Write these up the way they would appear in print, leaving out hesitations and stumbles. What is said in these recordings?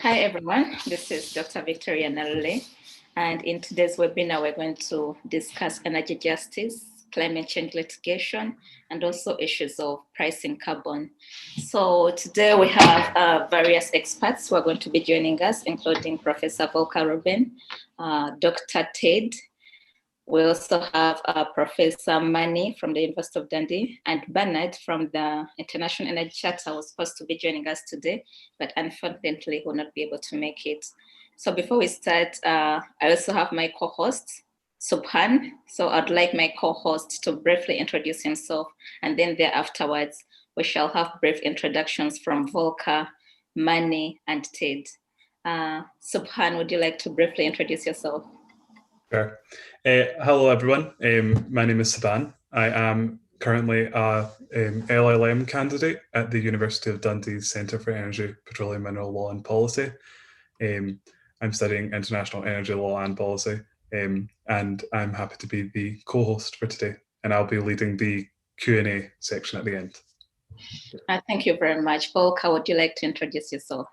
Hi everyone, this is Dr. Victoria Nalule, and in today's webinar we're going to discuss energy justice, climate change litigation, and also issues of pricing carbon. So today we have various experts who are going to be joining us, including Professor Volker Rubin, Dr. Ted. We also have Professor Mani from the University of Dundee and Bernard from the International Energy Charter was supposed to be joining us today, but unfortunately will not be able to make it. So before we start, I also have my co-host, Subhan. So I'd like my co-host to briefly introduce himself, and then afterwards, we shall have brief introductions from Volker, Mani, and Ted. Subhan, would you like to briefly introduce yourself? Sure. Hello, everyone. My name is Saban. I am currently a LLM candidate at the University of Dundee's Centre for Energy, Petroleum, Mineral Law and Policy. I'm studying international energy law and policy, and I'm happy to be the co-host for today, and I'll be leading the Q&A section at the end. Thank you very much. Volker, would you like to introduce yourself?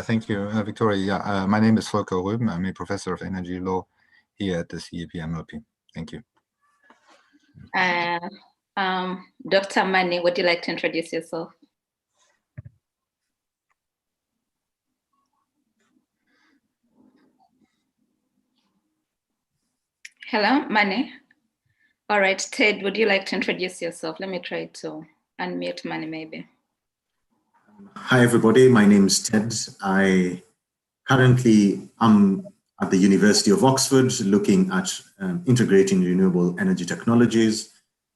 Thank you, Victoria. My name is Volker Röben. I'm a professor of energy law here at the CEP MLP. Thank you. Dr. Mani, would you like to introduce yourself? Hello, Mani. All right, Ted, would you like to introduce yourself? Let me try to unmute Mani maybe. Hi, everybody. My name is Ted. I currently am at the University of Oxford looking at integrating renewable energy technologies.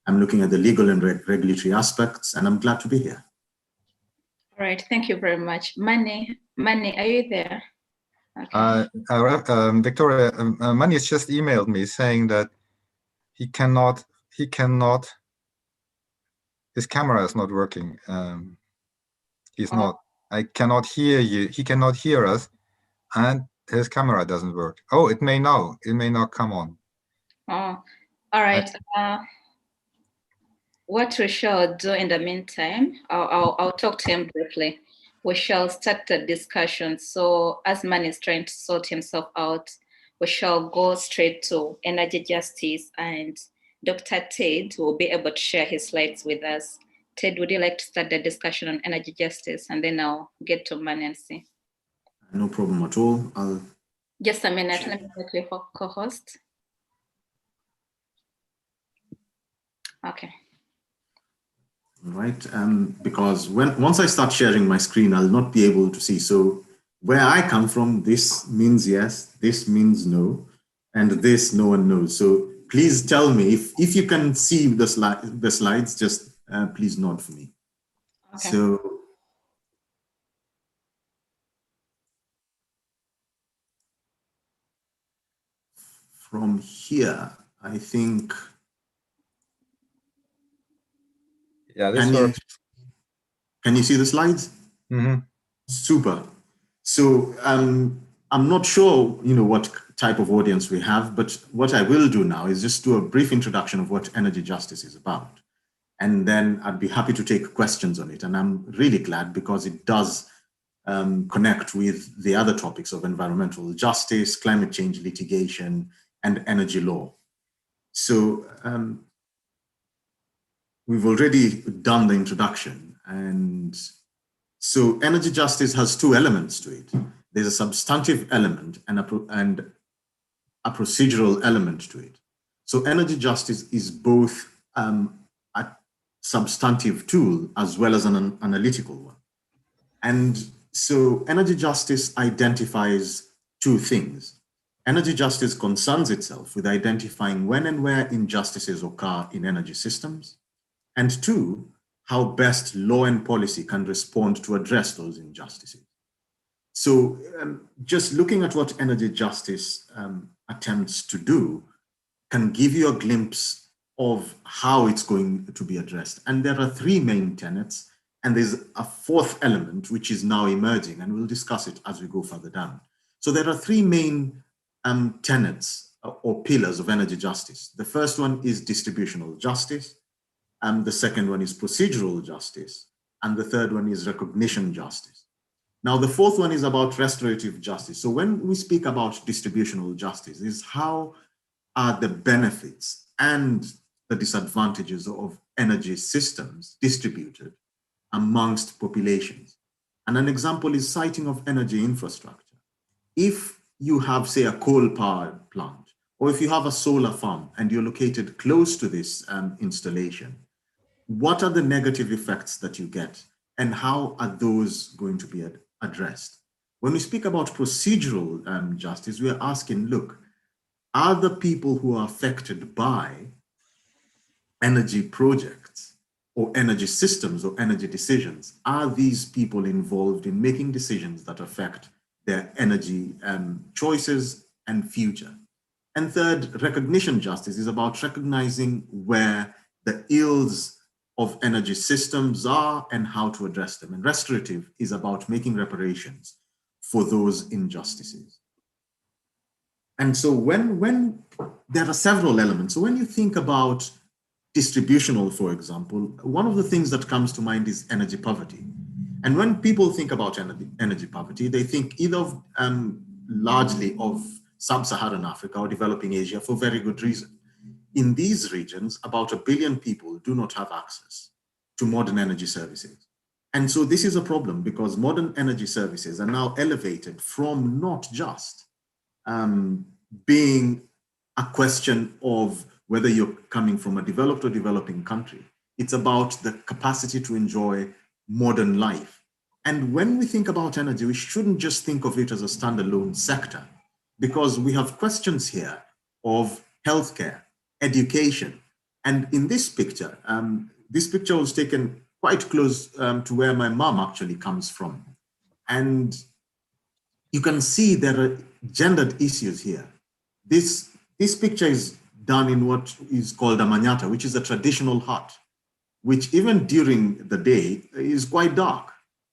I'm looking at the legal and regulatory aspects, and I'm glad to be here. All right, thank you very much. Mani, are you there? Okay. Victoria, Mani has just emailed me saying that he cannot, his camera is not working. I cannot hear you. He cannot hear us, and his camera doesn't work. Oh, it may now come on. Oh, all right. What we shall do in the meantime, I'll talk to him briefly. We shall start the discussion. So as Mani is trying to sort himself out, we shall go straight to energy justice, and Dr. Ted will be able to share his slides with us. Ted, would you like to start the discussion on energy justice, and then I'll get to Mani and see. No problem at all. Just a minute, let me get your co-host. Okay. All right, because once I start sharing my screen, I'll not be able to see. So where I come from, this means yes, this means no, and this no one knows. So please tell me if you can see the slides, just please nod for me. Okay. So from here, I think. Yeah, this works. Can you see the slides? Mm-hmm. Super. So I'm not sure, what type of audience we have, but what I will do now is just do a brief introduction of what energy justice is about. And then I'd be happy to take questions on it. And I'm really glad because it does connect with the other topics of environmental justice, climate change litigation, and energy law. So we've already done the introduction. And so energy justice has two elements to it. There's a substantive element and a procedural element to it. So energy justice is both a substantive tool as well as an analytical one. And so energy justice identifies two things. Energy justice concerns itself with identifying when and where injustices occur in energy systems, and two, how best law and policy can respond to address those injustices. So just looking at what energy justice attempts to do can give you a glimpse of how it's going to be addressed. And there are three main tenets, and there's a fourth element which is now emerging, and we'll discuss it as we go further down. So there are three main tenets or pillars of energy justice. The first one is distributional justice. The second one is procedural justice. And the third one is recognition justice. Now, the fourth one is about restorative justice. So when we speak about distributional justice, is how are the benefits and the disadvantages of energy systems distributed amongst populations. And an example is siting of energy infrastructure. If you have, say, a coal power plant, or if you have a solar farm and you're located close to this installation, what are the negative effects that you get and how are those going to be addressed? When we speak about procedural justice, we are asking, look, are the people who are affected by energy projects or energy systems or energy decisions, are these people involved in making decisions that affect their energy choices and future? And third, recognition justice is about recognizing where the ills of energy systems are and how to address them. And restorative is about making reparations for those injustices. And so when there are several elements, so when you think about distributional, for example, one of the things that comes to mind is energy poverty. And when people think about energy poverty, they think either of, largely of sub-Saharan Africa or developing Asia for very good reason. In these regions, about 1 billion people do not have access to modern energy services. And so this is a problem because modern energy services are now elevated from not just being a question of whether you're coming from a developed or developing country. It's about the capacity to enjoy modern life. And when we think about energy, we shouldn't just think of it as a standalone sector, because we have questions here of healthcare, education. And in this picture was taken quite close to where my mom actually comes from. And you can see there are gendered issues here. This picture is done in what is called a manyatta, which is a traditional hut, which even during the day is quite dark.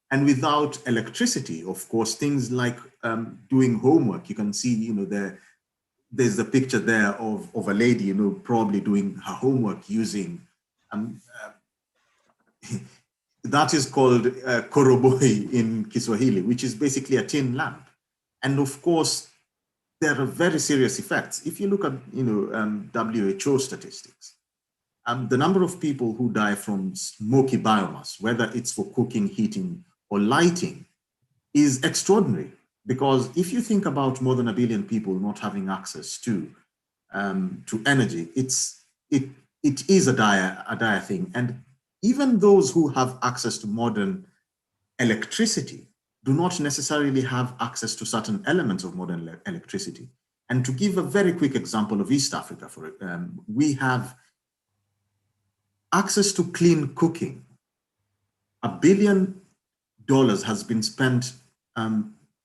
And without electricity, of course, things like doing homework, you can see, there's a picture there of a lady, probably doing her homework using, that is called koroboi in Kiswahili, which is basically a tin lamp. And of course, there are very serious effects. If you look at, WHO statistics, the number of people who die from smoky biomass, whether it's for cooking, heating, or lighting, is extraordinary. Because if you think about more than 1 billion people not having access to energy, it is a dire thing. And even those who have access to modern electricity do not necessarily have access to certain elements of modern electricity. And to give a very quick example of East Africa, we have access to clean cooking. $1 billion has been spent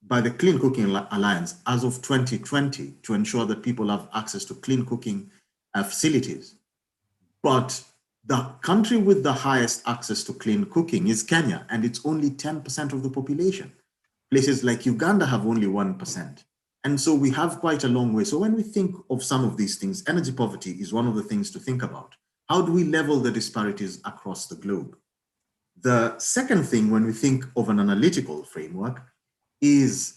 by the Clean Cooking Alliance as of 2020 to ensure that people have access to clean cooking facilities. But the country with the highest access to clean cooking is Kenya, and it's only 10% of the population. Places like Uganda have only 1%. And so we have quite a long way. So when we think of some of these things, energy poverty is one of the things to think about. How do we level the disparities across the globe? The second thing, when we think of an analytical framework, is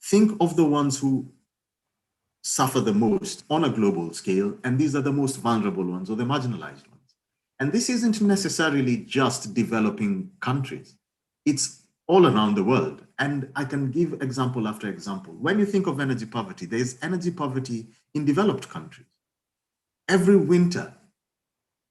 think of the ones who suffer the most on a global scale, and these are the most vulnerable ones or the marginalized ones. And this isn't necessarily just developing countries. It's all around the world. And I can give example after example. When you think of energy poverty, there's energy poverty in developed countries. Every winter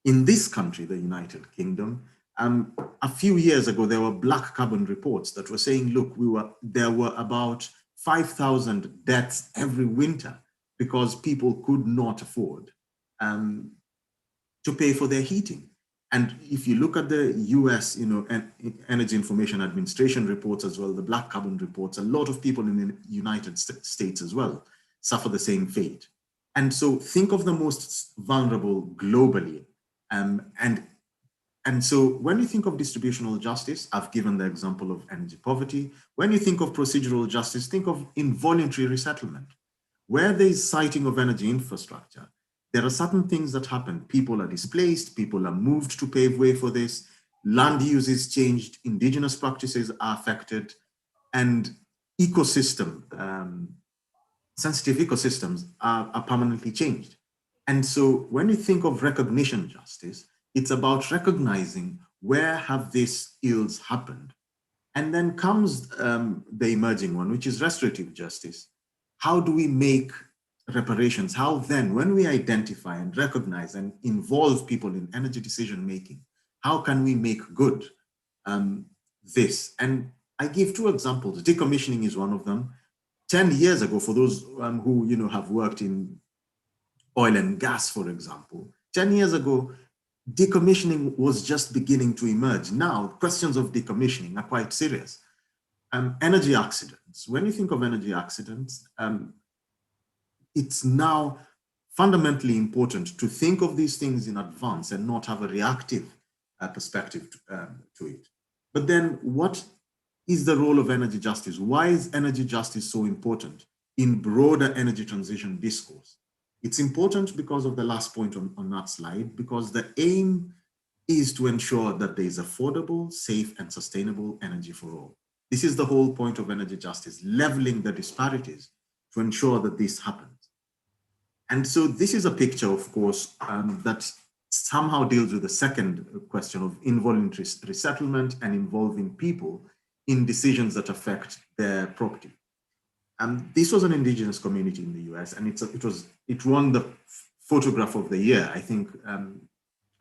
in this country, the United Kingdom, a few years ago, there were black carbon reports that were saying, look, there were about 5,000 deaths every winter because people could not afford to pay for their heating. And if you look at the US, Energy Information Administration reports as well, the black carbon reports, a lot of people in the United States as well suffer the same fate. And so think of the most vulnerable globally. And so when you think of distributional justice, I've given the example of energy poverty. When you think of procedural justice, think of involuntary resettlement. Where there is siting of energy infrastructure, there are certain things that happen. People are displaced, people are moved to pave way for this, land use is changed, indigenous practices are affected. and sensitive ecosystems are permanently changed. And so when we think of recognition justice, it's about recognizing where have these ills happened. And then comes the emerging one, which is restorative justice. How do we make reparations? How then, when we identify and recognize and involve people in energy decision making, how can we make good this? And I give two examples. Decommissioning is one of them. 10 years ago, for those who have worked in oil and gas, for example, 10 years ago, decommissioning was just beginning to emerge. Now, questions of decommissioning are quite serious. Energy accidents. When you think of energy accidents, it's now fundamentally important to think of these things in advance and not have a reactive perspective to it. But then what is the role of energy justice? Why is energy justice so important in broader energy transition discourse? It's important because of the last point on that slide, because the aim is to ensure that there is affordable, safe, and sustainable energy for all. This is the whole point of energy justice, leveling the disparities to ensure that this happens. And so this is a picture, of course, that somehow deals with the second question of involuntary resettlement and involving people in decisions that affect their property. This was an indigenous community in the US, and it won the photograph of the year, I think,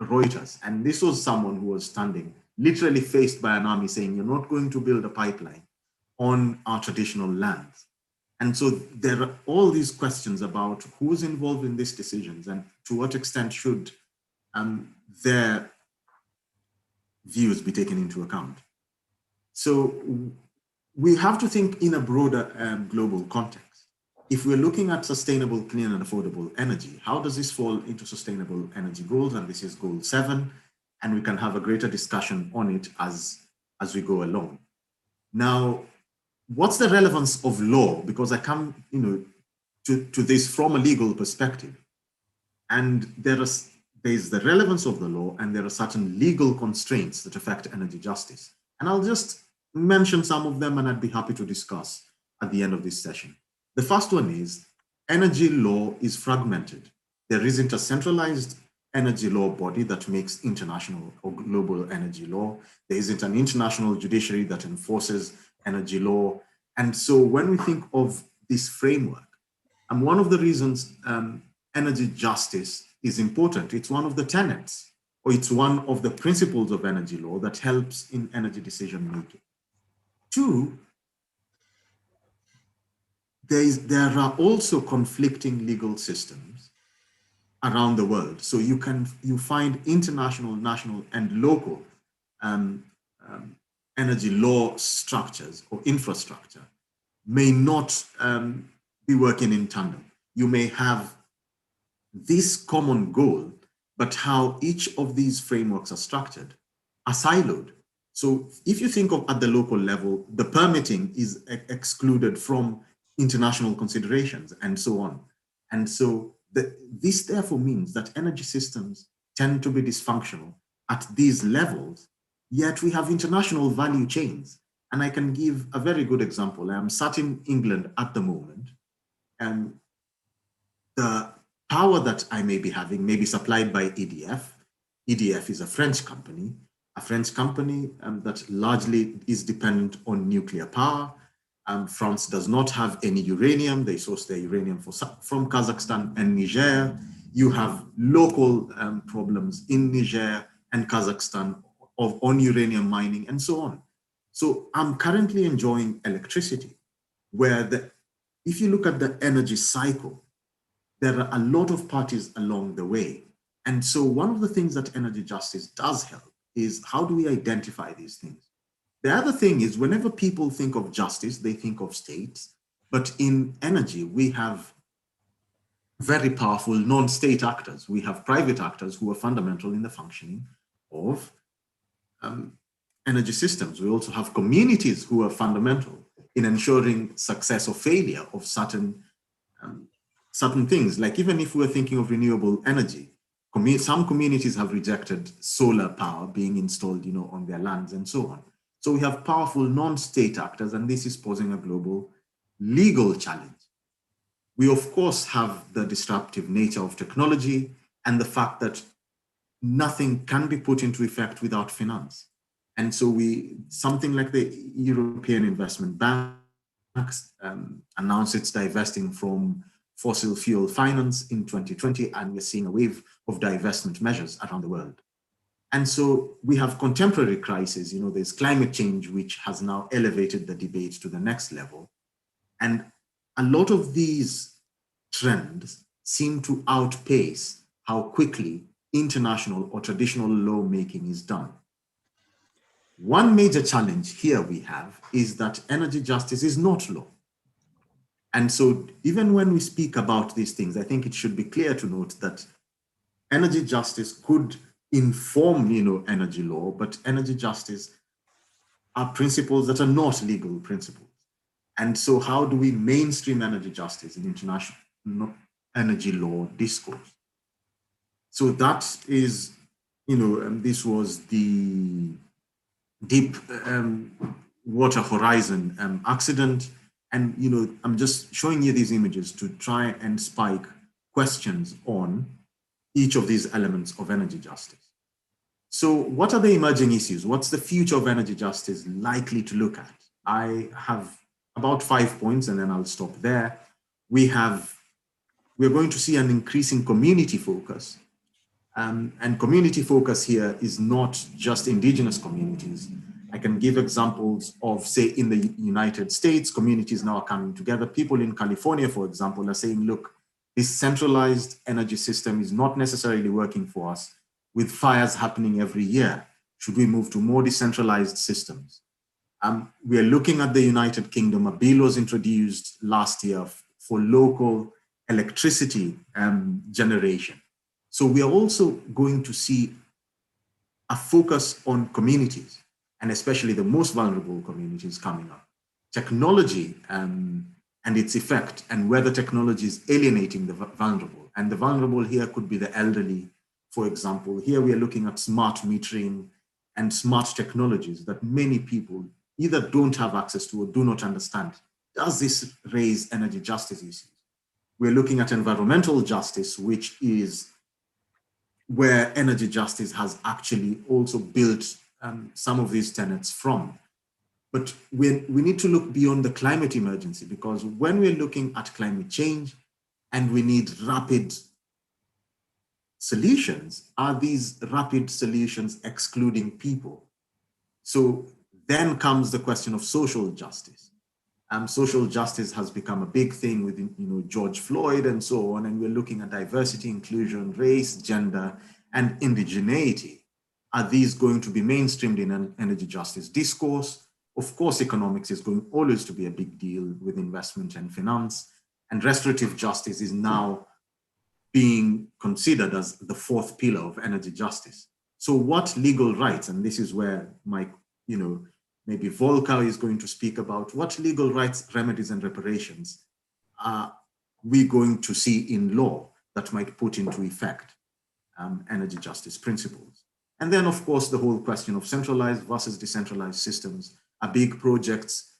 Reuters. And this was someone who was standing, literally faced by an army saying, you're not going to build a pipeline on our traditional lands. And so there are all these questions about who's involved in these decisions and to what extent should their views be taken into account. So we have to think in a broader global context. If we're looking at sustainable, clean, and affordable energy, how does this fall into sustainable energy goals? And this is goal 7, and we can have a greater discussion on it as we go along. Now, what's the relevance of law? Because I come to this from a legal perspective. And there's the relevance of the law, and there are certain legal constraints that affect energy justice. And I'll just mention some of them, and I'd be happy to discuss at the end of this session. The first one is energy law is fragmented. There isn't a centralized energy law body that makes international or global energy law. There isn't an international judiciary that enforces energy law. And so when we think of this framework, and one of the reasons energy justice is important, it's one of the tenets, or it's one of the principles of energy law that helps in energy decision making. 2, there are also conflicting legal systems around the world. So you find international, national, and local energy law structures or infrastructure may not be working in tandem. You may have this common goal, but how each of these frameworks are structured are siloed. So if you think of at the local level, the permitting is excluded from international considerations and so on. And so this therefore means that energy systems tend to be dysfunctional at these levels, yet we have international value chains. And I can give a very good example. I'm sat in England at the moment, and the power that I may be having may be supplied by EDF. EDF is a French company that largely is dependent on nuclear power. France does not have any uranium. They source their uranium from Kazakhstan and Niger. You have local problems in Niger and Kazakhstan on uranium mining and so on. So I'm currently enjoying electricity, where if you look at the energy cycle, there are a lot of parties along the way. And so one of the things that energy justice does help is how do we identify these things? The other thing is whenever people think of justice, they think of states. But in energy, we have very powerful non-state actors. We have private actors who are fundamental in the functioning of energy systems. We also have communities who are fundamental in ensuring success or failure of certain things. Like even if we're thinking of renewable energy, some communities have rejected solar power being installed, on their lands and so on. So we have powerful non-state actors, and this is posing a global legal challenge. We, of course, have the disruptive nature of technology and the fact that nothing can be put into effect without finance. And so something like the European Investment Bank announced it's divesting from fossil fuel finance in 2020, and we're seeing a wave of divestment measures around the world. And so we have contemporary crises. There's climate change, which has now elevated the debate to the next level. And a lot of these trends seem to outpace how quickly international or traditional lawmaking is done. One major challenge here we have is that energy justice is not law. And so even when we speak about these things, I think it should be clear to note that energy justice could inform, energy law, but energy justice are principles that are not legal principles. And so how do we mainstream energy justice in international energy law discourse? So that is, this was the Deep Water Horizon accident. And, I'm just showing you these images to try and spike questions on each of these elements of energy justice. So what are the emerging issues? What's the future of energy justice likely to look at? I have about 5 points, and then I'll stop there. We're going to see an increasing community focus. And community focus here is not just indigenous communities. I can give examples of, say, in the United States, communities now are coming together. People in California, for example, are saying, look, this centralized energy system is not necessarily working for us, with fires happening every year. Should we move to more decentralized systems? We are looking at the United Kingdom. A bill was introduced last year for local electricity generation. So we are also going to see a focus on communities, and especially the most vulnerable communities coming up. Technology and its effect, and whether technology is alienating the vulnerable. And the vulnerable here could be the elderly, for example. Here we are looking at smart metering and smart technologies that many people either don't have access to or do not understand. Does this raise energy justice issues? We're looking at environmental justice, which is where energy justice has actually also built some of these tenets from. But we need to look beyond the climate emergency, because when we're looking at climate change and we need rapid solutions, are these rapid solutions excluding people? So then comes the question of social justice. Social justice has become a big thing with George Floyd and so on, and we're looking at diversity, inclusion, race, gender, and indigeneity. Are these going to be mainstreamed in an energy justice discourse? Of course, economics is going always to be a big deal with investment and finance, and restorative justice is now being considered as the fourth pillar of energy justice. So what legal rights, and this is where maybe Volker is going to speak about, what legal rights, remedies, and reparations are we going to see in law that might put into effect energy justice principles? And then, of course, the whole question of centralized versus decentralized systems. Are big projects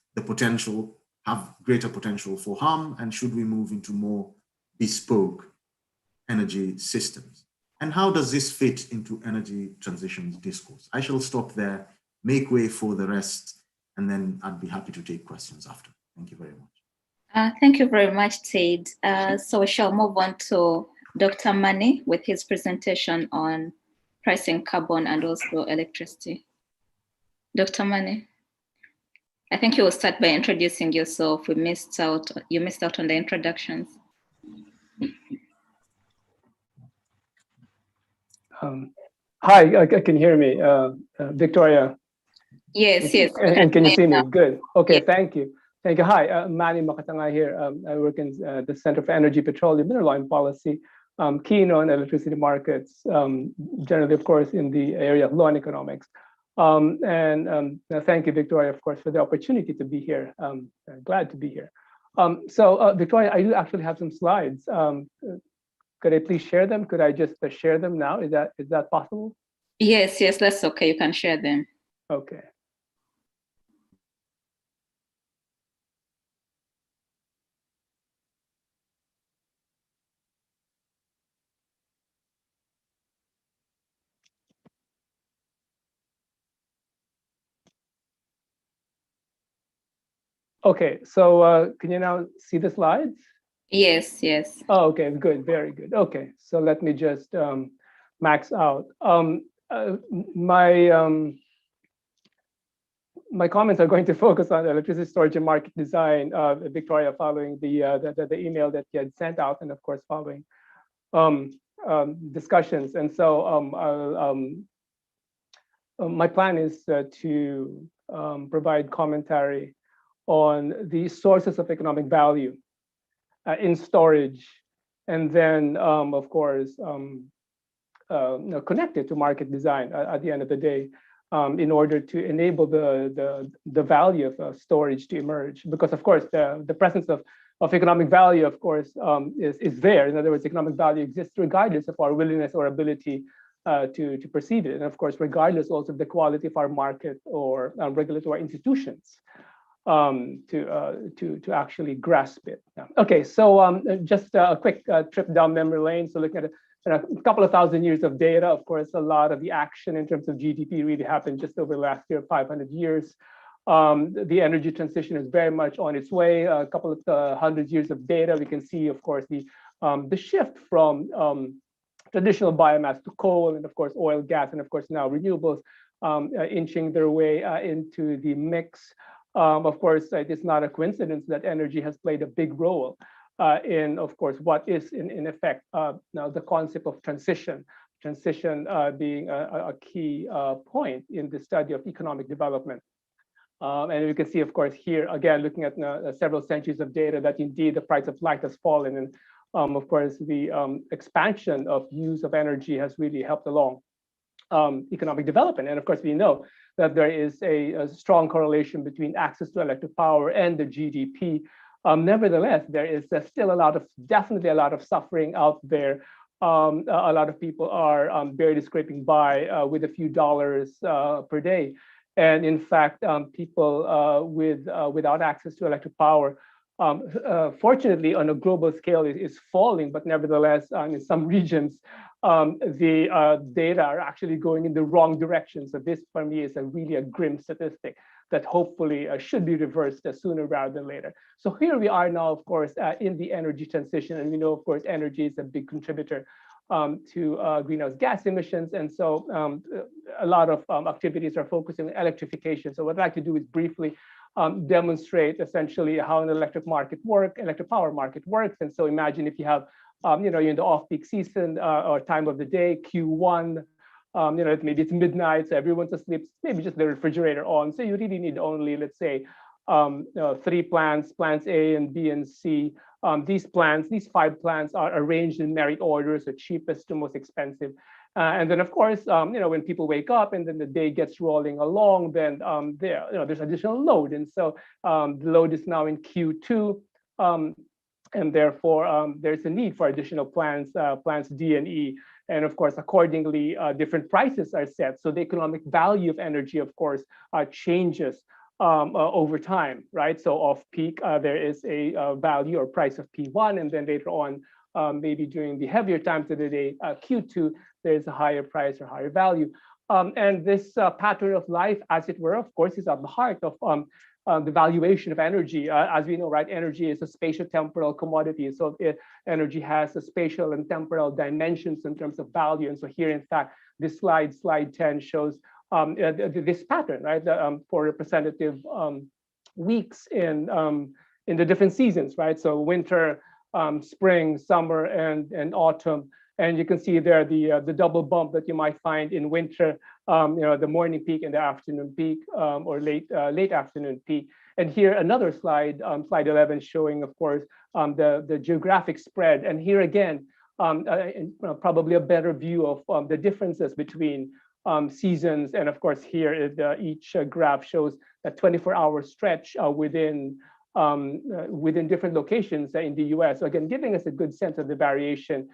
have greater potential for harm, and should we move into more bespoke energy systems? And how does this fit into energy transitions discourse? I shall stop there, make way for the rest, and then I'd be happy to take questions after. Thank you very much. Thank you very much, Tate. So we shall move on to Dr. Mane with his presentation on pricing carbon and also electricity. Dr. Mane, I think you will start by introducing yourself. You missed out on the introductions. Hi, can you hear me, Victoria? Yes. And can you see me? Good. Okay, yes. Thank you. Hi, Manny Makatanga here. I work in the Center for Energy, Petroleum, Mineral Oil Policy, keen on electricity markets, generally, of course, in the area of law and economics. Thank you, Victoria, of course, for the opportunity to be here. Glad to be here. Victoria, I do actually have some slides. Could I please share them? Could I just share them now? Is that possible? Yes, that's okay. You can share them. Okay. Okay, so can you now see the slides? Yes, yes. Oh, okay, good, very good. Okay, so let me just max out. My comments are going to focus on electricity storage and market design, Victoria, following the email that you had sent out, and of course following discussions. And so my plan is to provide commentary on the sources of economic value in storage, and then of course connect it to market design at the end of the day, in order to enable the value of storage to emerge. Because of course the presence of economic value, of course, is there. In other words, economic value exists regardless of our willingness or ability to perceive it, and of course regardless also of the quality of our market or regulatory institutions to actually grasp it. Yeah. Okay, so just a quick trip down memory lane. So looking at a couple of thousand years of data, of course, a lot of the action in terms of GDP really happened just over the last 500 years. The energy transition is very much on its way. A couple of hundred years of data, we can see, of course, the shift from traditional biomass to coal, and of course, oil, gas, and of course, now renewables inching their way into the mix. Of course, it is not a coincidence that energy has played a big role in, of course, what is in effect now the concept of transition being a key point in the study of economic development. And you can see, of course, here, again, looking at several centuries of data, that indeed the price of light has fallen. And of course, the expansion of use of energy has really helped along economic development. And of course, we know that there is a strong correlation between access to electric power and the GDP. Nevertheless, there is still definitely a lot of suffering out there. A lot of people are barely scraping by with a few dollars per day. And in fact, people without access to electric power, fortunately, on a global scale, is falling. But nevertheless, in some regions, the data are actually going in the wrong direction. So this, for me, is really a grim statistic that hopefully should be reversed sooner rather than later. So here we are now, of course, in the energy transition. And we know, of course, energy is a big contributor to greenhouse gas emissions. And so a lot of activities are focusing on electrification. So what I'd like to do is briefly demonstrate essentially how an electric power market works. And so imagine if you have, you're in the off-peak season or time of the day, Q1, maybe it's midnight, so everyone's asleep, maybe just the refrigerator on. So you really need only, let's say, 3 plants A and B and C. These 5 plants are arranged in merit order, so cheapest to most expensive. And then, of course, when people wake up and then the day gets rolling along, then there's additional load. And so the load is now in Q2. And therefore, there's a need for additional plants D and E. And of course, accordingly, different prices are set. So the economic value of energy, of course, changes over time, right? So off peak, there is a value or price of P1, and then later on, maybe during the heavier times of the day, Q2, there's a higher price or higher value. And this pattern of life, as it were, of course, is at the heart of the valuation of energy. As we know, right, energy is a spatial-temporal commodity. So energy has a spatial and temporal dimensions in terms of value. And so here, in fact, this slide 10, shows this pattern, right, for representative weeks in the different seasons, right? So winter, spring, summer, and autumn. And you can see there the double bump that you might find in winter, the morning peak and the afternoon peak, or late afternoon peak. And here another slide, slide 11, showing, of course, the geographic spread. And here again, probably a better view of the differences between seasons. And of course, here each graph shows a 24-hour stretch within different locations in the US. So again, giving us a good sense of the variation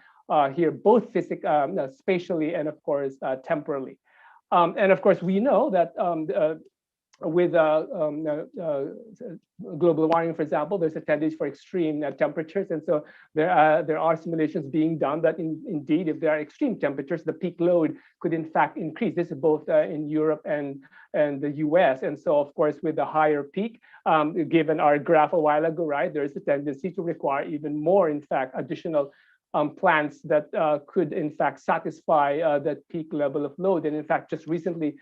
here, both spatially and of course temporally. And of course, we know that with global warming, for example, there's a tendency for extreme temperatures. And so there are simulations being done that indeed, if there are extreme temperatures, the peak load could in fact increase. This is both in Europe and the US. And so, of course, with the higher peak, given our graph a while ago, right, there is a tendency to require even more, in fact, additional plants that could in fact satisfy that peak level of load. And in fact, just recently,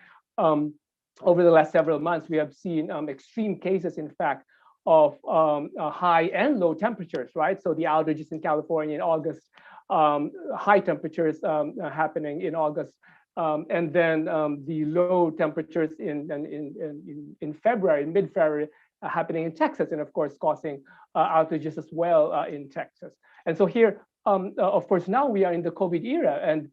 over the last several months, we have seen extreme cases, in fact, of high and low temperatures, right? So the outages in California in August, high temperatures happening in August, and then the low temperatures in February, mid-February, happening in Texas, and of course causing outages as well in Texas. And so here, of course, now we are in the COVID era, and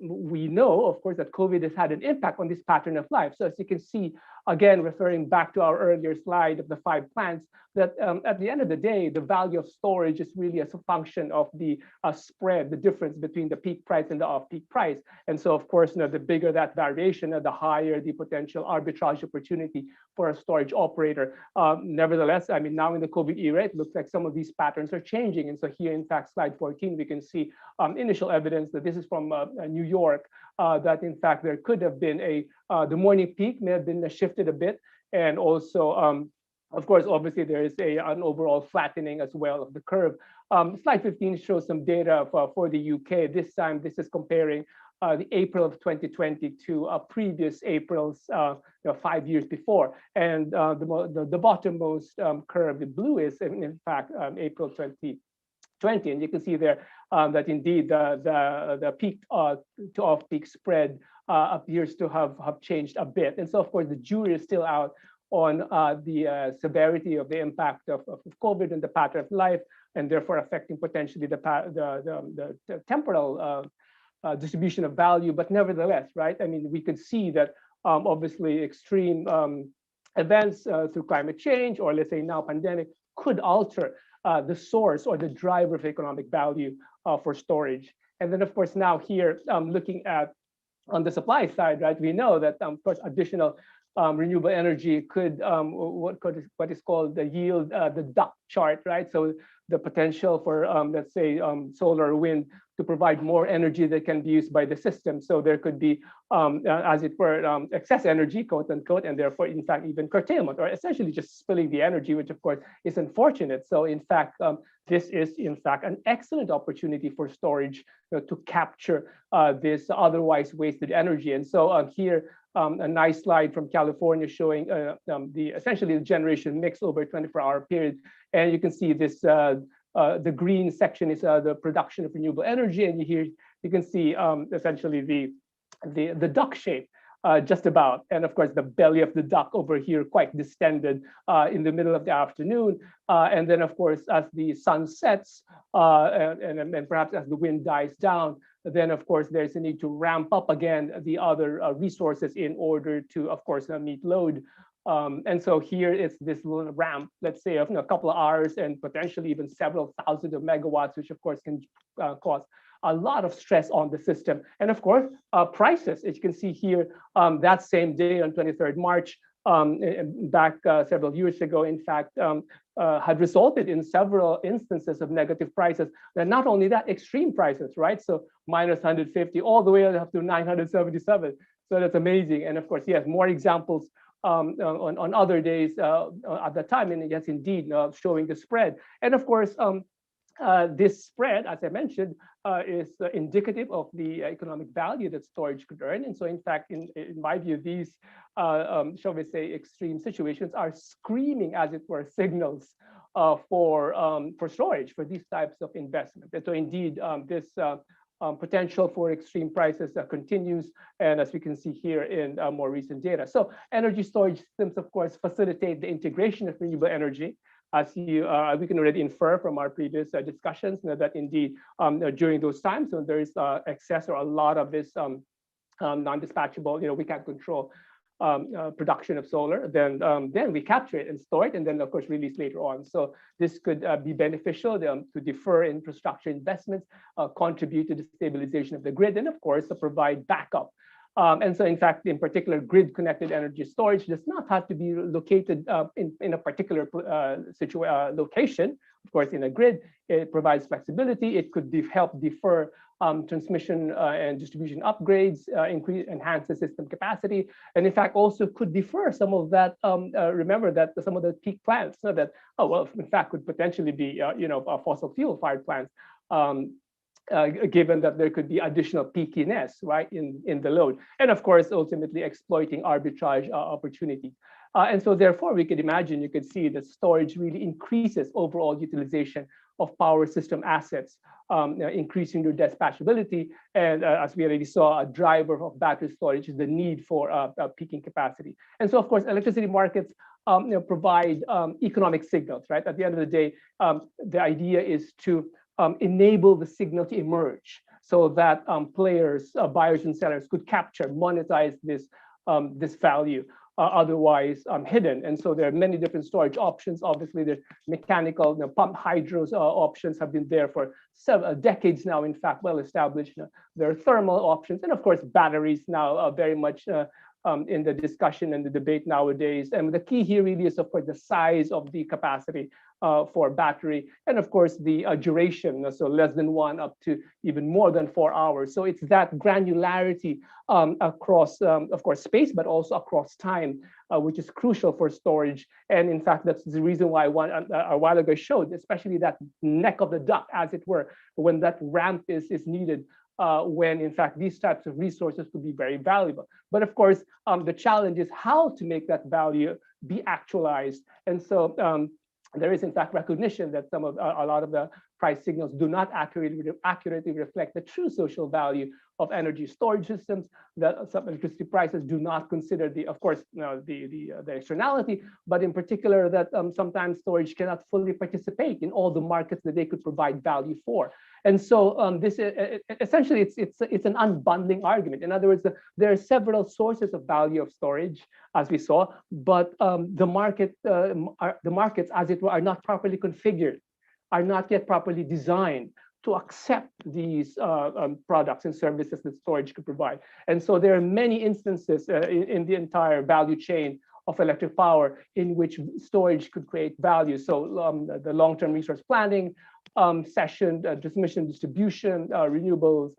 we know, of course, that COVID has had an impact on this pattern of life. So as you can see, again, referring back to our earlier slide of the 5 plants, that at the end of the day, the value of storage is really as a function of the spread, the difference between the peak price and the off-peak price. And so, of course, the bigger that variation, the higher the potential arbitrage opportunity for a storage operator. Nevertheless, I mean, now in the COVID era, it looks like some of these patterns are changing. And so here, in fact, slide 14, we can see initial evidence that this is from New York, that in fact, there could have been the morning peak may have been shifted a bit. And also, of course, obviously, there is an overall flattening as well of the curve. Slide 15 shows some data for the UK. This time, this is comparing the April of 2020 to previous Aprils 5 years before. And the bottommost curve, the blue, is in fact April 2020. And you can see there that indeed the peak to off-peak spread appears to have changed a bit. And so, of course, the jury is still out on the severity of the impact of COVID and the pattern of life, and therefore affecting potentially the temporal distribution of value. But nevertheless, right, I mean, we could see that obviously extreme events through climate change, or let's say now pandemic, could alter the source or the driver of economic value for storage. And then, of course, now here, looking at on the supply side, right, we know that, of course, additional renewable energy could, what is called the yield, the duct chart, right? So the potential for, let's say, solar or wind to provide more energy that can be used by the system. So there could be, as it were, excess energy, quote unquote, and therefore, in fact, even curtailment, or essentially just spilling the energy, which of course is unfortunate. So in fact, this is in fact an excellent opportunity for storage to capture this otherwise wasted energy. And so here, a nice slide from California showing essentially the generation mix over a 24-hour period. And you can see this, the green section is the production of renewable energy. And here you can see essentially the duck shape just about. And of course, the belly of the duck over here quite distended in the middle of the afternoon. And then, of course, as the sun sets and perhaps as the wind dies down, then of course there's a need to ramp up again the other resources in order to, of course, meet load. And so here it's this little ramp, let's say, of a couple of hours and potentially even several thousands of megawatts, which of course can cause a lot of stress on the system. And of course, prices, as you can see here, that same day on 23rd March, back several years ago, in fact, had resulted in several instances of negative prices. And not only that, extreme prices, right? So minus 150 all the way up to 977. So that's amazing. And of course, yes, more examples on other days at the time. And yes, indeed, showing the spread. And of course, this spread, as I mentioned, is indicative of the economic value that storage could earn. And so, in fact, in my view, these, shall we say, extreme situations are screaming, as it were, signals for storage, for these types of investment. And so, indeed, this potential for extreme prices continues, and as we can see here in more recent data. So, energy storage systems, of course, facilitate the integration of renewable energy. As we can already infer from our previous discussions, that indeed during those times when there is excess or a lot of this non-dispatchable, we can't control production of solar, then we capture it and store it, and then of course release later on. So this could be beneficial to defer infrastructure investments, contribute to the stabilization of the grid, and of course to provide backup And so, in fact, in particular, grid-connected energy storage does not have to be located in a particular location. Of course, in a grid, it provides flexibility. It could help defer transmission and distribution upgrades, enhance the system capacity, and in fact also could defer some of that. Remember that some of the peak plants, so that in fact could potentially be fossil fuel fired plants. Given that there could be additional peakiness, right, in the load, and of course ultimately exploiting arbitrage opportunities. And so therefore we could imagine, you could see that storage really increases overall utilization of power system assets, increasing their dispatchability. And as we already saw, a driver of battery storage is the need for peaking capacity. And so of course electricity markets provide economic signals, right? At the end of the day, the idea is to enable the signal to emerge so that players, buyers and sellers could capture, monetize this value, otherwise hidden. And so there are many different storage options. Obviously, the mechanical, pump hydros options have been there for several decades now, in fact, well established. There are thermal options, and of course, batteries now very much in the discussion and the debate nowadays. And the key here really is, of course, the size of the capacity for battery, and of course the duration, so less than 1 up to even more than 4 hours. So it's that granularity across, of course, space, but also across time, which is crucial for storage. And in fact, that's the reason why a while ago I showed, especially that neck of the duck, as it were, when that ramp is needed, when in fact these types of resources could be very valuable. But of course, the challenge is how to make that value be actualized. And so there is in fact recognition that a lot of the price signals do not accurately reflect the true social value of energy storage systems, that some electricity prices do not consider the externality, but in particular that sometimes storage cannot fully participate in all the markets that they could provide value for. And so this essentially it's an unbundling argument. In other words, there are several sources of value of storage, as we saw, but the markets, as it were, are not properly configured, are not yet properly designed to accept these products and services that storage could provide. And so there are many instances in the entire value chain of electric power in which storage could create value. So the long-term resource planning, session, transmission, distribution, renewables,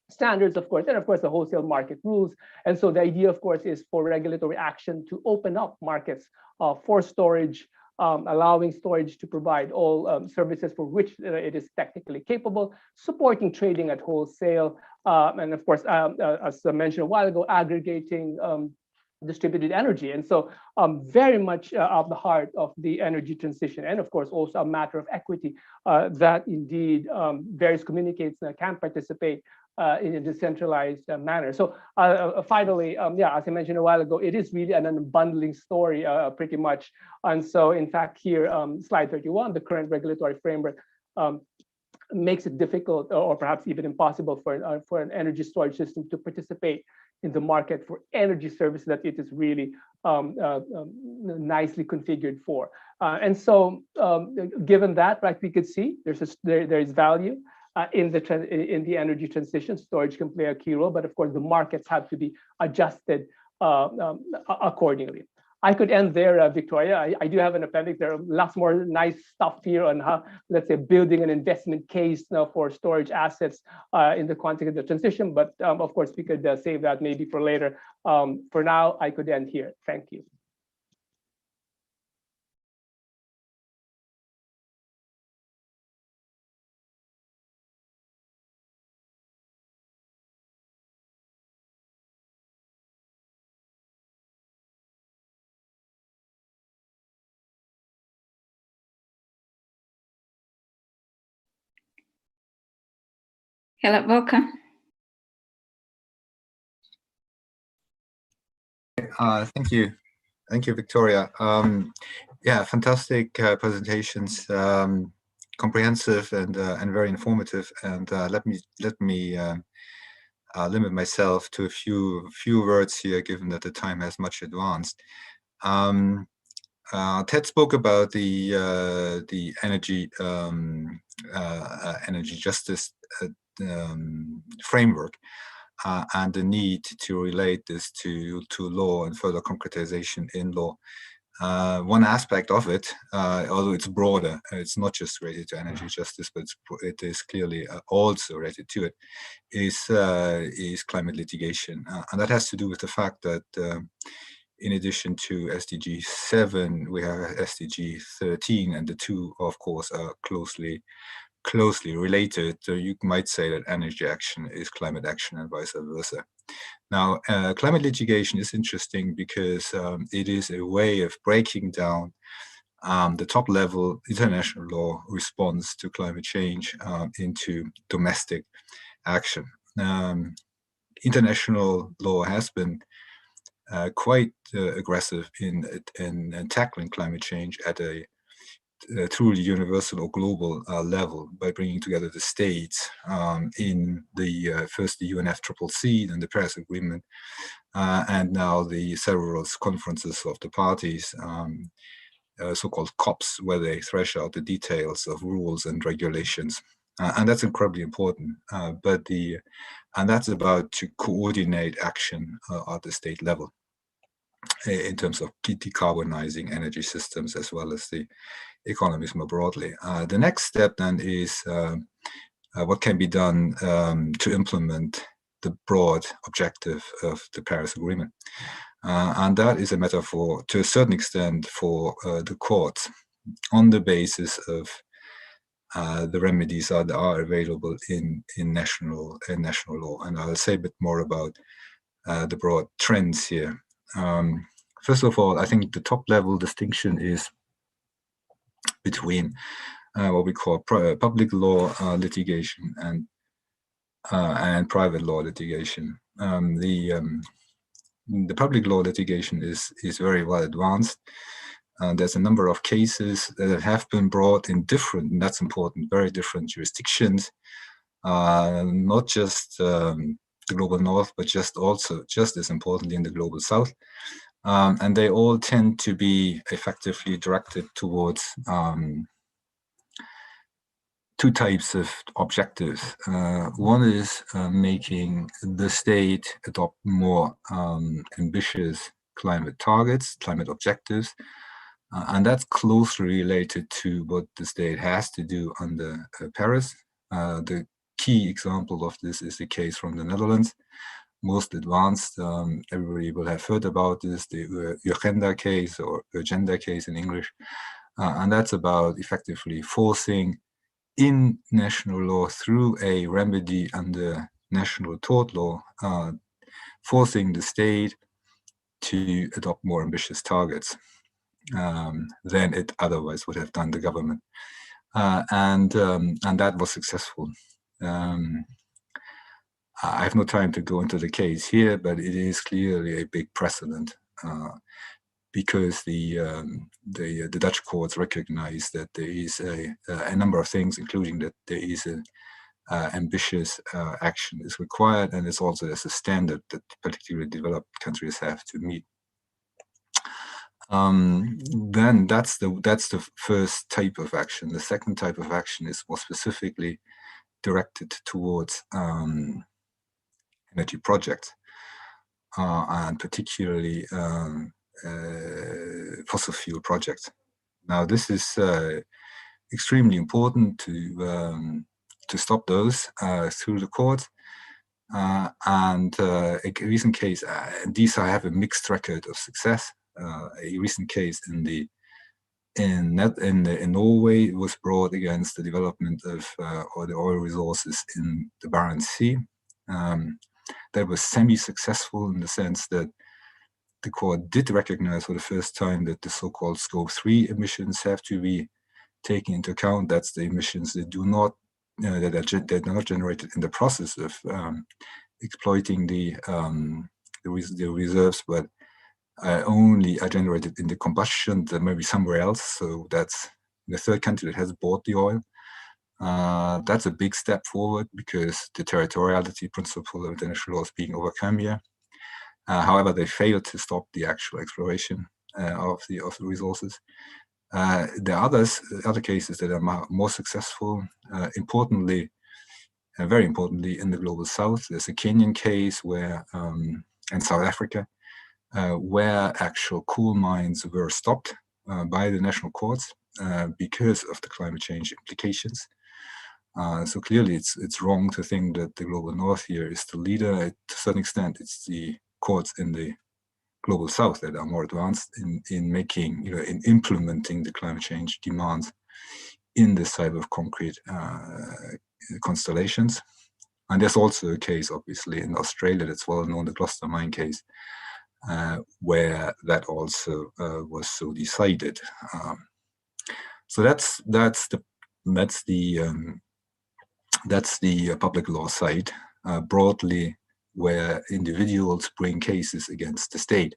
standards, of course, and of course the wholesale market rules. And so the idea, of course, is for regulatory action to open up markets for storage, allowing storage to provide all services for which it is technically capable, supporting trading at wholesale, and of course, as I mentioned a while ago, aggregating distributed energy. And so very much at the heart of the energy transition, and of course also a matter of equity, that indeed various communities can participate in a decentralized manner. So finally, yeah, as I mentioned a while ago, it is really an unbundling story pretty much. And so in fact here, slide 31, the current regulatory framework makes it difficult or perhaps even impossible for an energy storage system to participate in the market for energy services that it is really nicely configured for. And so given that, right, we could see there is value in the energy transition. Storage can play a key role, but of course the markets have to be adjusted accordingly. I could end there, Victoria. I do have an appendix. There are lots more nice stuff here on how, let's say, building an investment case now for storage assets in the context of the transition. But of course, we could save that maybe for later. For now, I could end here. Thank you. Hello, welcome. Thank you. Thank you, Victoria. Yeah, fantastic presentations, comprehensive and very informative. And let me limit myself to a few words here, given that the time has much advanced. Ted spoke about the energy justice framework. and the need to relate this to law and further concretization in law. One aspect of it, although it's broader, it's not just related to energy justice, but it is clearly also related to it, is climate litigation. And that has to do with the fact that in addition to SDG 7, we have SDG 13, and the two, of course, are closely related. So you might say that energy action is climate action and vice versa. Now, climate litigation is interesting because it is a way of breaking down the top level international law response to climate change into domestic action. International law has been quite aggressive in tackling climate change at a truly universal or global level by bringing together the states in the first the UNFCCC, then the Paris Agreement, and now the several conferences of the parties, so-called COPs, where they thresh out the details of rules and regulations. And that's incredibly important. And that's about to coordinate action at the state level in terms of decarbonizing energy systems as well as the economies more broadly. The next step then is what can be done to implement the broad objective of the Paris Agreement. And that is a metaphor, to a certain extent, for the courts on the basis of the remedies that are available in national law. And I'll say a bit more about the broad trends here. First of all, I think the top level distinction is between what we call public law litigation and private law litigation. The public law litigation is very well advanced. There's a number of cases that have been brought in different, and that's important, very different jurisdictions, not just the global north, but just as importantly in the global south. And they all tend to be effectively directed towards two types of objectives. One is making the state adopt more ambitious climate targets, climate objectives, and that's closely related to what the state has to do under Paris. The key example of this is the case from the Netherlands, most advanced. Everybody will have heard about this, the Urgenda case, or Urgenda case in English, and that's about effectively forcing in national law through a remedy under national tort law, forcing the state to adopt more ambitious targets than it otherwise would have done, the government, and that was successful. I have no time to go into the case here, but it is clearly a big precedent because the Dutch courts recognize that there is a number of things, including that there is an ambitious action is required, and it's also as a standard that particularly developed countries have to meet. Then that's the first type of action. The second type of action is more specifically directed towards energy projects, and particularly fossil fuel projects. Now, this is extremely important to stop those through the courts. And a recent case, these have a mixed record of success. A recent case in Norway was brought against the development of or the oil resources in the Barents Sea. That was semi-successful in the sense that the court did recognize for the first time that the so-called Scope 3 emissions have to be taken into account. That's the emissions that do not that are not generated in the process of exploiting the reserves, but only are generated in the combustion that maybe somewhere else. So that's the third country that has bought the oil. That's a big step forward because the territoriality principle of international law is being overcome here. However, they failed to stop the actual exploration of the resources. There are other cases that are more successful. Importantly, very importantly, in the global south, there's a Kenyan case where, and South Africa, where actual coal mines were stopped by the national courts because of the climate change implications. So clearly, it's wrong to think that the global north here is the leader. To a certain extent, it's the courts in the global south that are more advanced in making, in implementing the climate change demands in this type of concrete constellations. And there's also a case, obviously, in Australia that's well known, the Gloucester mine case, where that also was so decided. So that's the public law side, broadly, where individuals bring cases against the state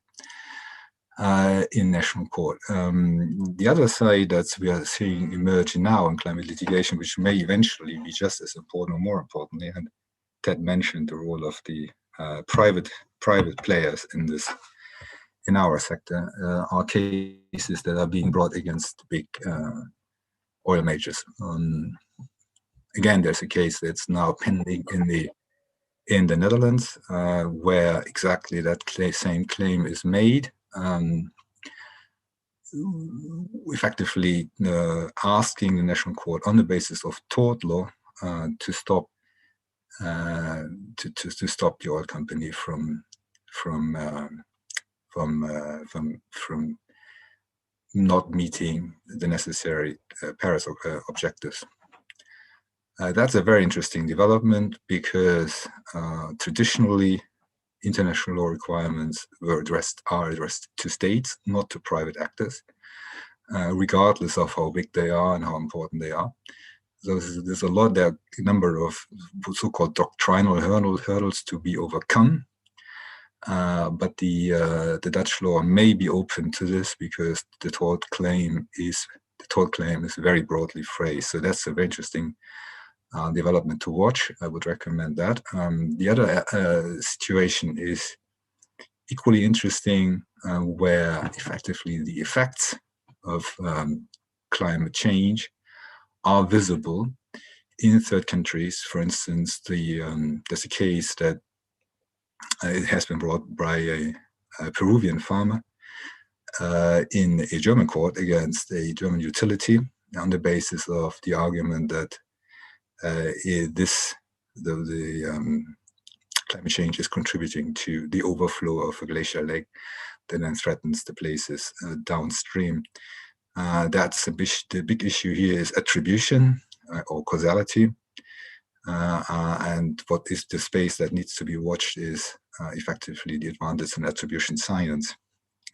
in national court. The other side that we are seeing emerge now in climate litigation, which may eventually be just as important or more importantly, and Ted mentioned the role of the private players in our sector, are cases that are being brought against big oil majors. Again, there's a case that's now pending in the Netherlands, where exactly that same claim is made, effectively asking the national court on the basis of tort law to stop the oil company from not meeting the necessary Paris objectives. That's a very interesting development because traditionally international law requirements are addressed to states, not to private actors, regardless of how big they are and how important they are. So there's there are a number of so-called doctrinal hurdles to be overcome. But the Dutch law may be open to this because the tort claim is very broadly phrased. So that's a very interesting development to watch. I would recommend that. The other situation is equally interesting, where effectively the effects of climate change are visible in third countries. For instance, there's a case that it has been brought by a Peruvian farmer in a German court against a German utility on the basis of the argument that climate change is contributing to the overflow of a glacial lake that then threatens the places downstream. The big issue here is attribution or causality. And what is the space that needs to be watched is effectively the advantage in attribution science.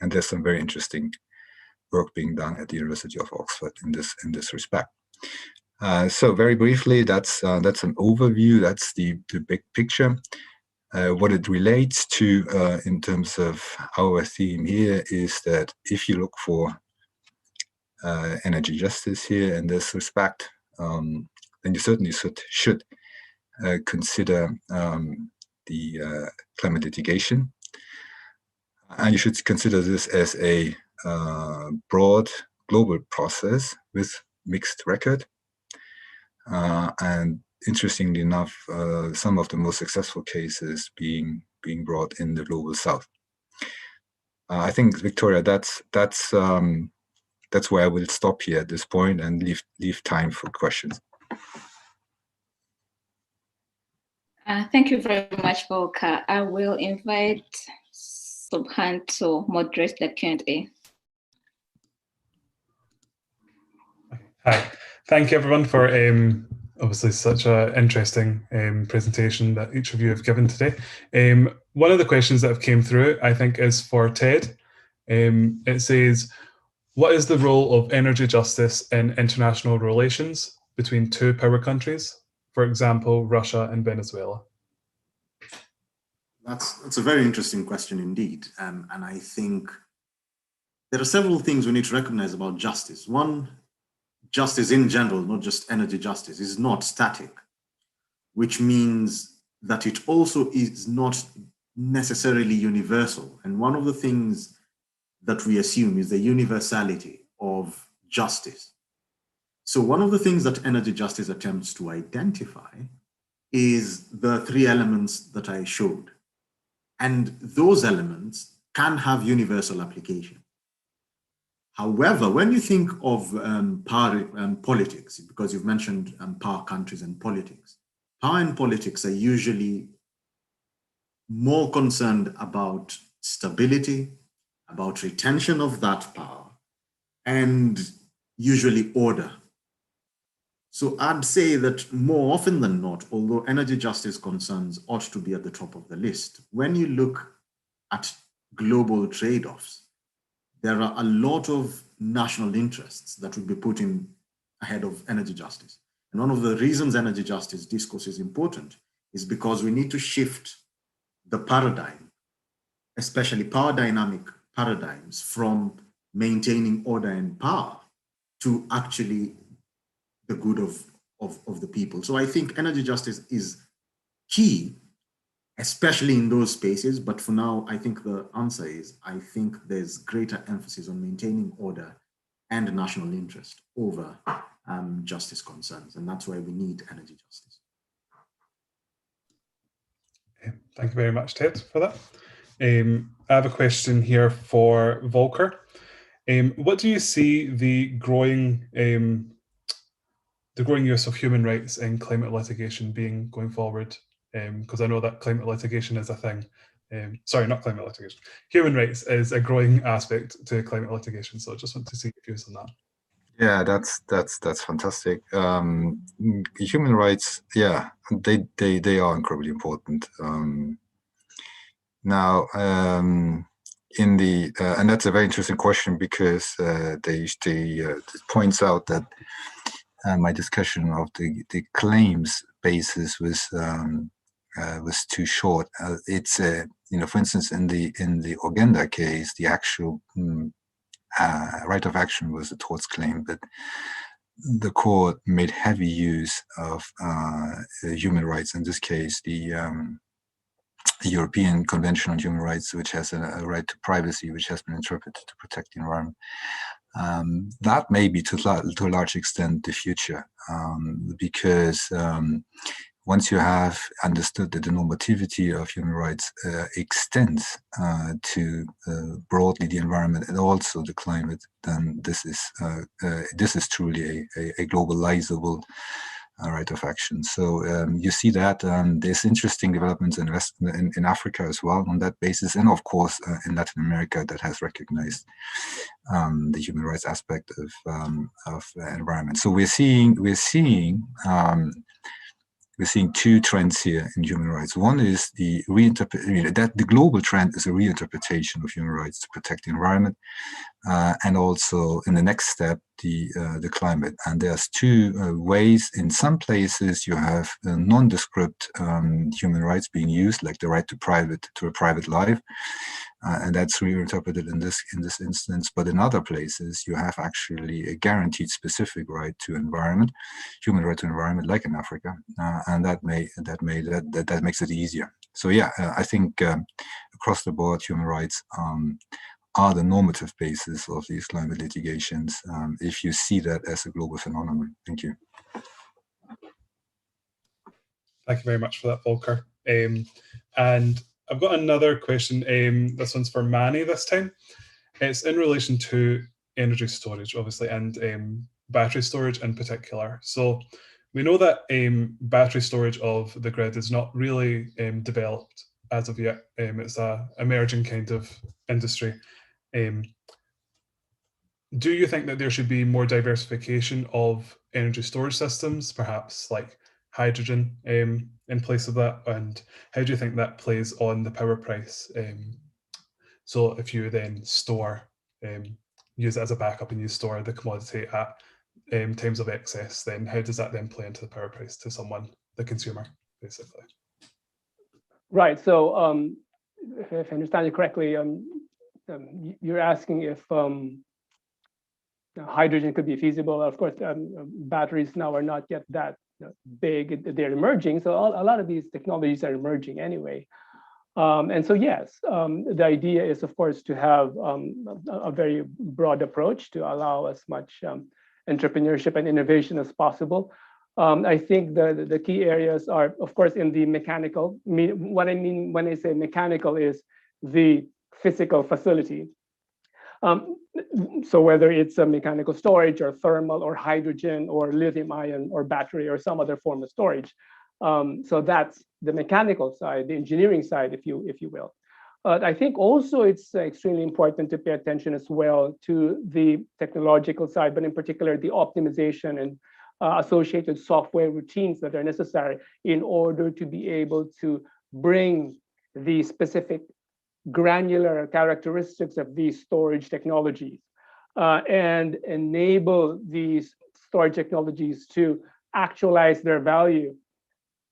And there's some very interesting work being done at the University of Oxford in this respect. So very briefly, that's an overview. That's the big picture. What it relates to in terms of our theme here is that if you look for energy justice here in this respect, then you certainly should consider the climate litigation. And you should consider this as a broad global process with mixed record. And interestingly enough, some of the most successful cases being brought in the global south. I think, Victoria, that's where I will stop here at this point and leave time for questions. Thank you very much, Volker. I will invite Subhan to moderate the Q&A. Hi, thank you everyone for obviously such an interesting presentation that each of you have given today. One of the questions that have came through, I think, is for Ted. It says, what is the role of energy justice in international relations between two power countries, for example, Russia and Venezuela? That's a very interesting question indeed. And I think there are several things we need to recognize about justice. One, justice in general, not just energy justice, is not static, which means that it also is not necessarily universal. And one of the things that we assume is the universality of justice. So one of the things that energy justice attempts to identify is the three elements that I showed. And those elements can have universal application. However, when you think of power politics, because you've mentioned power countries and politics, power and politics are usually more concerned about stability, about retention of that power, and usually order. So I'd say that more often than not, although energy justice concerns ought to be at the top of the list, when you look at global trade-offs, there are a lot of national interests that would be put in ahead of energy justice. And one of the reasons energy justice discourse is important is because we need to shift the paradigm, especially power dynamic paradigms, from maintaining order and power to actually the good of the people. So I think energy justice is key, especially in those spaces. But for now, I think the answer is, I think there's greater emphasis on maintaining order and national interest over justice concerns. And that's why we need energy justice. Thank you very much, Ted, for that. I have a question here for Volker. What do you see the growing use of human rights in climate litigation being going forward? Because I know that climate litigation is a thing. Sorry, not climate litigation. Human rights is a growing aspect to climate litigation. So I just want to see your views on that. Yeah, that's fantastic. Human rights, yeah, they are incredibly important. Now, in the and that's a very interesting question, because they points out that my discussion of the claims basis was too short. It's for instance, in the Ogenda case, the actual right of action was a torts claim, but the court made heavy use of human rights. In this case, the European Convention on Human Rights, which has a right to privacy, which has been interpreted to protect the environment. That may be to a large extent the future, because once you have understood that the normativity of human rights extends to broadly the environment and also the climate, then this is truly a globalizable right of action. So you see that there's interesting developments in Africa as well on that basis, and of course in Latin America, that has recognized the human rights aspect of environment. So we're seeing two trends here in human rights. One is the the global trend is a reinterpretation of human rights to protect the environment, and also in the next step, the climate. And there's two ways. In some places, you have nondescript human rights being used, like the right to a private life, and that's reinterpreted in this instance. But in other places, you have actually a guaranteed specific right to environment, human right to environment, like in Africa, and that makes it easier. So yeah, I think across the board, human rights are the normative basis of these climate litigations, if you see that as a global phenomenon. Thank you. Thank you very much for that, Volker. And I've got another question. This one's for Manny this time. It's in relation to energy storage, obviously, and battery storage in particular. So we know that battery storage of the grid is not really developed as of yet. It's an emerging kind of industry. Do you think that there should be more diversification of energy storage systems, perhaps like hydrogen in place of that? And how do you think that plays on the power price? So if you then store, use it as a backup and you store the commodity at times of excess, then how does that then play into the power price to someone, the consumer, basically? Right. So if I understand you correctly, you're asking if hydrogen could be feasible. Of course, batteries now are not yet that big. They're emerging. So a lot of these technologies are emerging anyway. And so, yes, the idea is, of course, to have a very broad approach to allow as much entrepreneurship and innovation as possible. I think the key areas are, of course, in the mechanical. What I mean when I say mechanical is the physical facility. So whether it's a mechanical storage or thermal or hydrogen or lithium ion or battery or some other form of storage. So that's the mechanical side, the engineering side, if you will. I think also it's extremely important to pay attention as well to the technological side, but in particular the optimization and associated software routines that are necessary in order to be able to bring the specific granular characteristics of these storage technologies and enable these storage technologies to actualize their value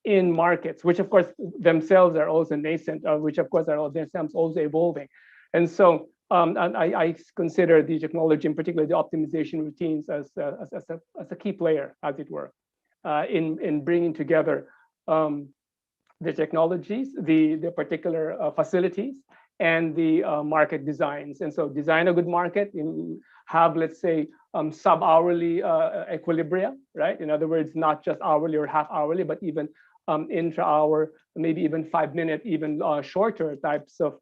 in markets, which of course themselves are also nascent, which of course are themselves also evolving. And so and I consider the technology, in particular the optimization routines, as a key player, as it were, in bringing together the technologies, the particular facilities, and the market designs. And so design a good market, have, let's say, sub-hourly equilibria, right? In other words, not just hourly or half hourly, but even intra-hour, maybe even 5-minute, even shorter types of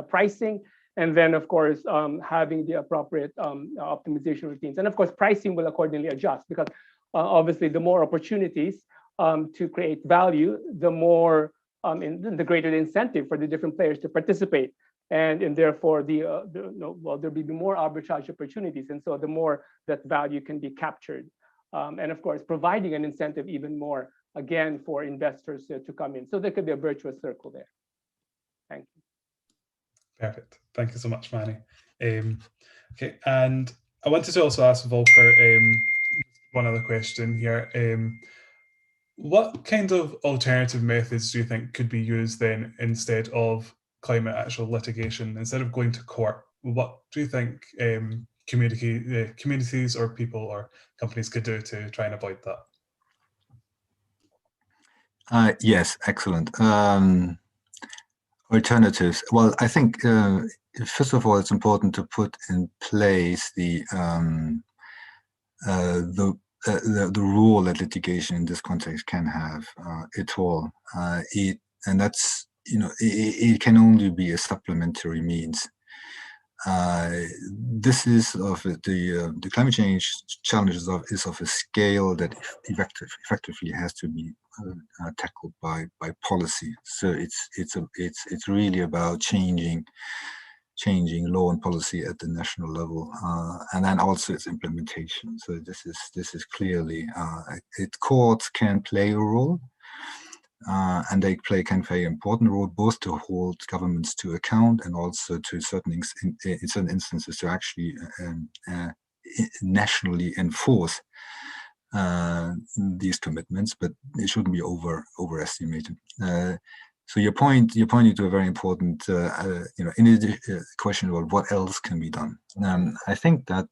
pricing. And then, of course, having the appropriate optimization routines. And of course, pricing will accordingly adjust, because obviously the more opportunities to create value, the more the greater the incentive for the different players to participate, and therefore there'll be more arbitrage opportunities, and so the more that value can be captured, and of course providing an incentive even more again for investors to come in. So there could be a virtuous circle there. Thank you. Perfect. Thank you so much, Manny. Okay, and I wanted to also ask Volker one other question here. What kind of alternative methods do you think could be used then instead of climate actual litigation? Instead of going to court, what do you think communities or people or companies could do to try and avoid that? Yes, excellent. Alternatives. Well, I think first of all, it's important to put in place the role that litigation in this context can have at all. And that's, it can only be a supplementary means. This is of the climate change challenges is of a scale that effectively has to be tackled by policy. So it's really about changing law and policy at the national level, and then also its implementation. So this is clearly courts can play a role. And they can play an important role, both to hold governments to account and also to in certain instances to actually nationally enforce these commitments, but it shouldn't be overestimated. So you pointed to a very important, in the question about what else can be done. I think that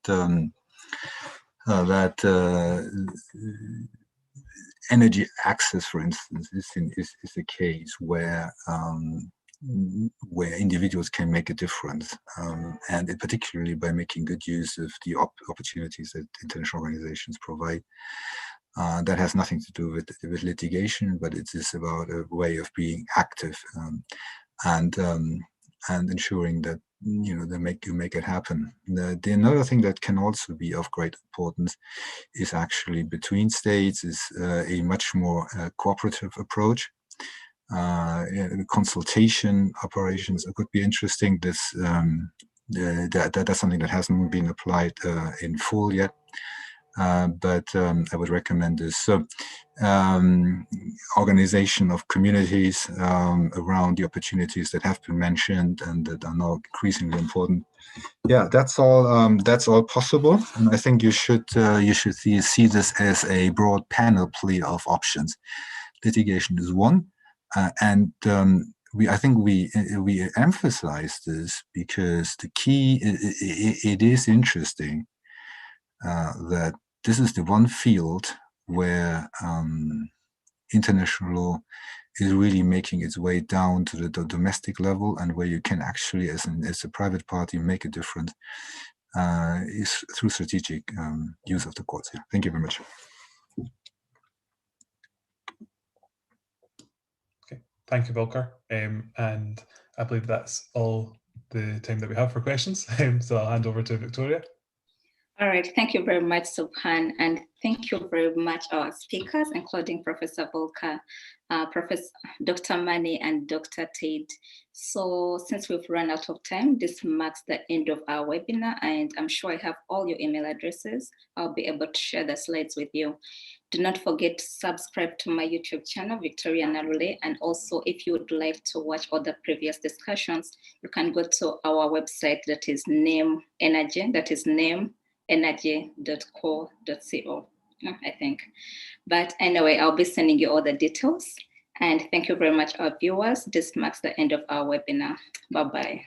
energy access, for instance, is a case where individuals can make a difference, and particularly by making good use of the opportunities that international organizations provide. That has nothing to do with litigation, but it is about a way of being active and ensuring that you make it happen. Another thing that can also be of great importance is actually between states is a much more cooperative approach. Consultation operations could be interesting. That's something that hasn't been applied in full yet. But I would recommend this organization of communities around the opportunities that have been mentioned and that are now increasingly important. Yeah, that's all possible, and I think you should see this as a broad panoply of options. Litigation is one, and I think we emphasize this because the key. It is interesting that this is the one field where international law is really making its way down to the domestic level, and where you can actually, as a private party, make a difference is through strategic use of the courts. Yeah. Thank you very much. thank you, Volker. And I believe that's all the time that we have for questions. So I'll hand over to Victoria. All right, thank you very much, Subhan, and thank you very much our speakers, including Professor Volker, Professor Dr. Mani, and Dr. Tate. So since we've run out of time, this marks the end of our webinar, and I'm sure I have all your email addresses. I'll be able to share the slides with you. Do not forget to subscribe to my YouTube channel, Victoria Narule, and also if you would like to watch other previous discussions, you can go to our website that is Name Energy, that is nameenergy.co.co, I think. But anyway, I'll be sending you all the details. And thank you very much, our viewers. This marks the end of our webinar. Bye-bye.